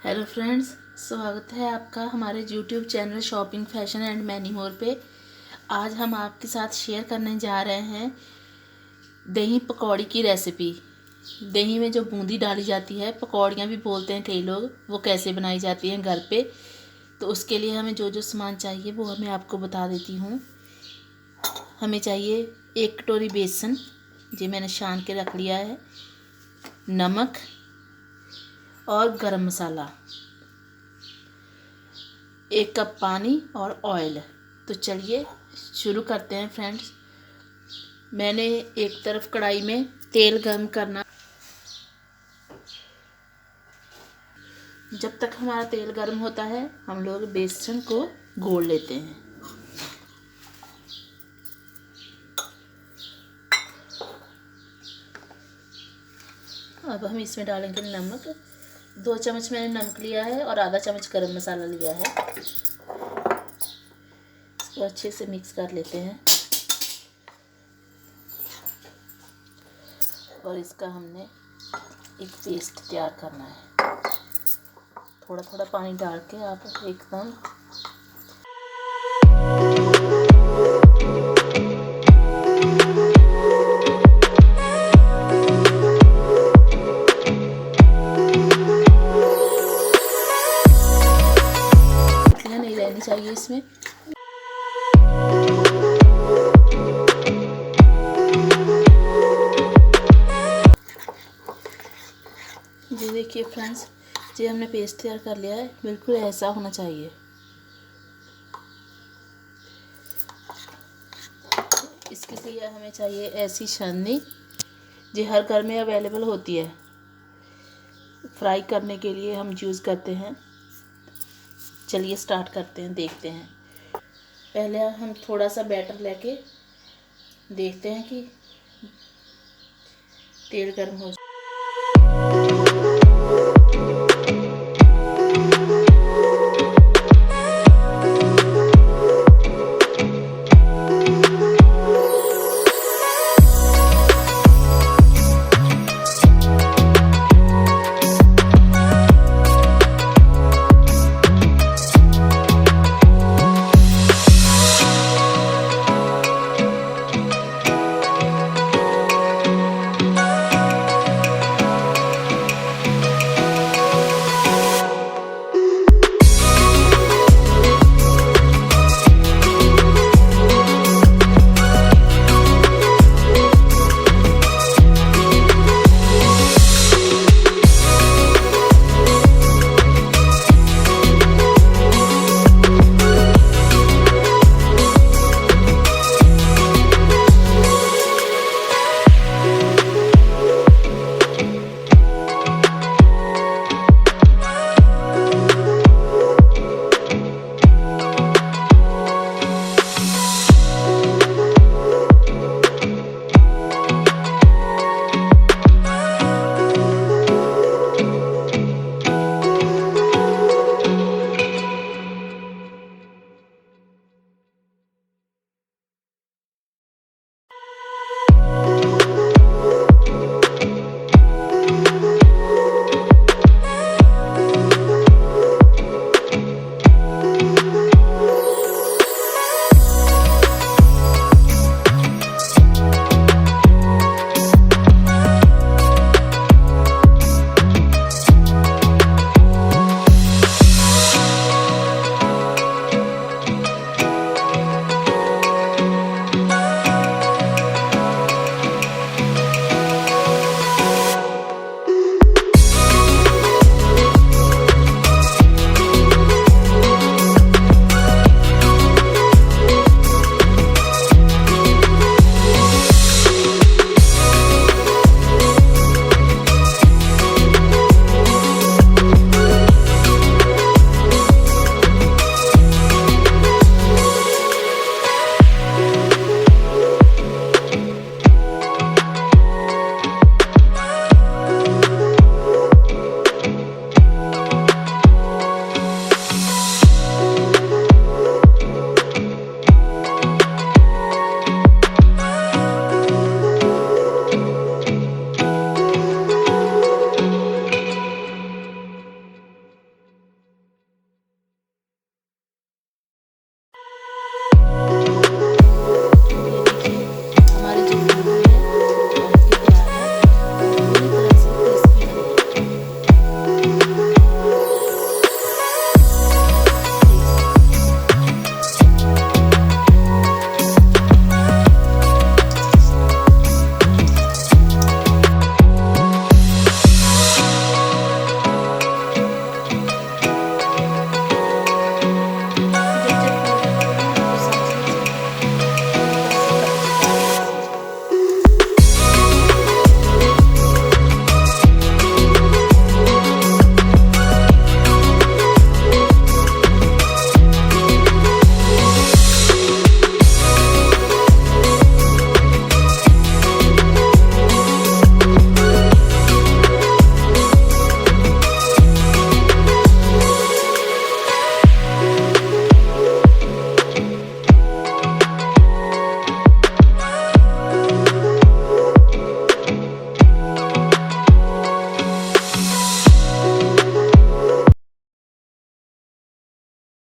Hello friends, स्वागत है आपका हमारे YouTube channel shopping fashion and many more पे। आज हम आपके साथ शेयर करने जा रहे हैं दही पकौड़ी की रेसिपी। दही में जो बूंदी डाली जाती है, पकौड़ियाँ भी बोलते हैं कई लोग, वो कैसे बनाई जाती हैं घर पे। तो उसके लिए हमें जो जो सामान चाहिए वो मैं आपको बता देती हूँ। हमें चाहिए 1 कटोरी बेसन, जो मैंने छान के रख लिया है, नमक और गरम मसाला, 1 कप पानी और ऑयल। तो चलिए शुरू करते हैं फ्रेंड्स। मैंने एक तरफ कढ़ाई में तेल गर्म करना। जब तक हमारा तेल गर्म होता है हम लोग बेसन को घोल लेते हैं। अब हम इसमें डालेंगे नमक। 2 चम्मच मैंने नमक लिया है और आधा चम्मच गरम मसाला लिया है। इसको अच्छे से मिक्स कर लेते हैं और इसका हमने एक पेस्ट तैयार करना है। थोड़ा थोड़ा पानी डाल के आप एकदम नहीं रहनी चाहिए इसमें। जी देखिए फ्रेंड्स, ये हमने पेस्ट तैयार कर लिया है, बिल्कुल ऐसा होना चाहिए। इसके लिए हमें चाहिए ऐसी छन्नी, जो हर घर में अवेलेबल होती है। फ्राई करने के लिए हम यूज़ करते हैं। चलिए स्टार्ट करते हैं, देखते हैं। पहले हम थोड़ा सा बैटर लेके देखते हैं कि तेल गर्म हो।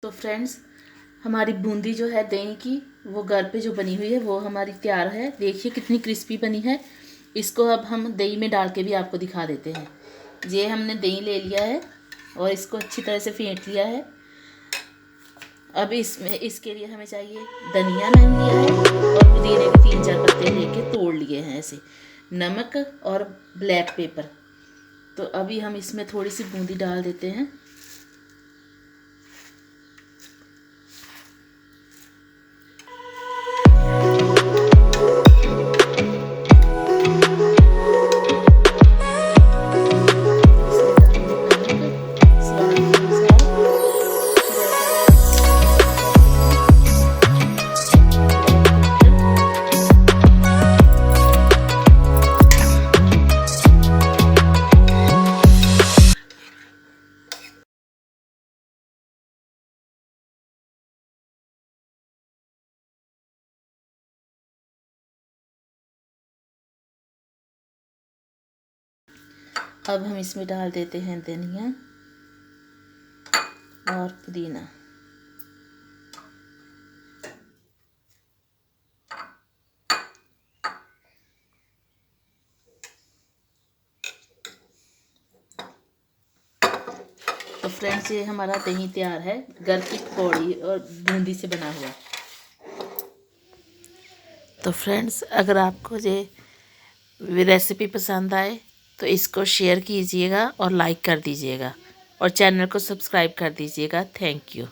तो फ्रेंड्स, हमारी बूंदी जो है दही की, वो घर पे जो बनी हुई है वो हमारी तैयार है। देखिए कितनी क्रिस्पी बनी है। इसको अब हम दही में डाल के भी आपको दिखा देते हैं। ये हमने दही ले लिया है और इसको अच्छी तरह से फेंट लिया है। अब इसमें इसके लिए हमें चाहिए धनिया मैंने लिया है और पुदीने के 3-4 पत्ते लेके तोड़ लिए हैं ऐसे, नमक और ब्लैक पेपर। तो अभी हम इसमें थोड़ी सी बूंदी डाल देते हैं। अब हम इसमें डाल देते हैं धनिया और पुदीना। तो फ्रेंड्स, ये हमारा दही तैयार है, घर की पकौड़ी और बूंदी से बना हुआ। तो फ्रेंड्स, अगर आपको ये रेसिपी पसंद आए तो इसको शेयर कीजिएगा और लाइक कर दीजिएगा और चैनल को सब्सक्राइब कर दीजिएगा। Thank you.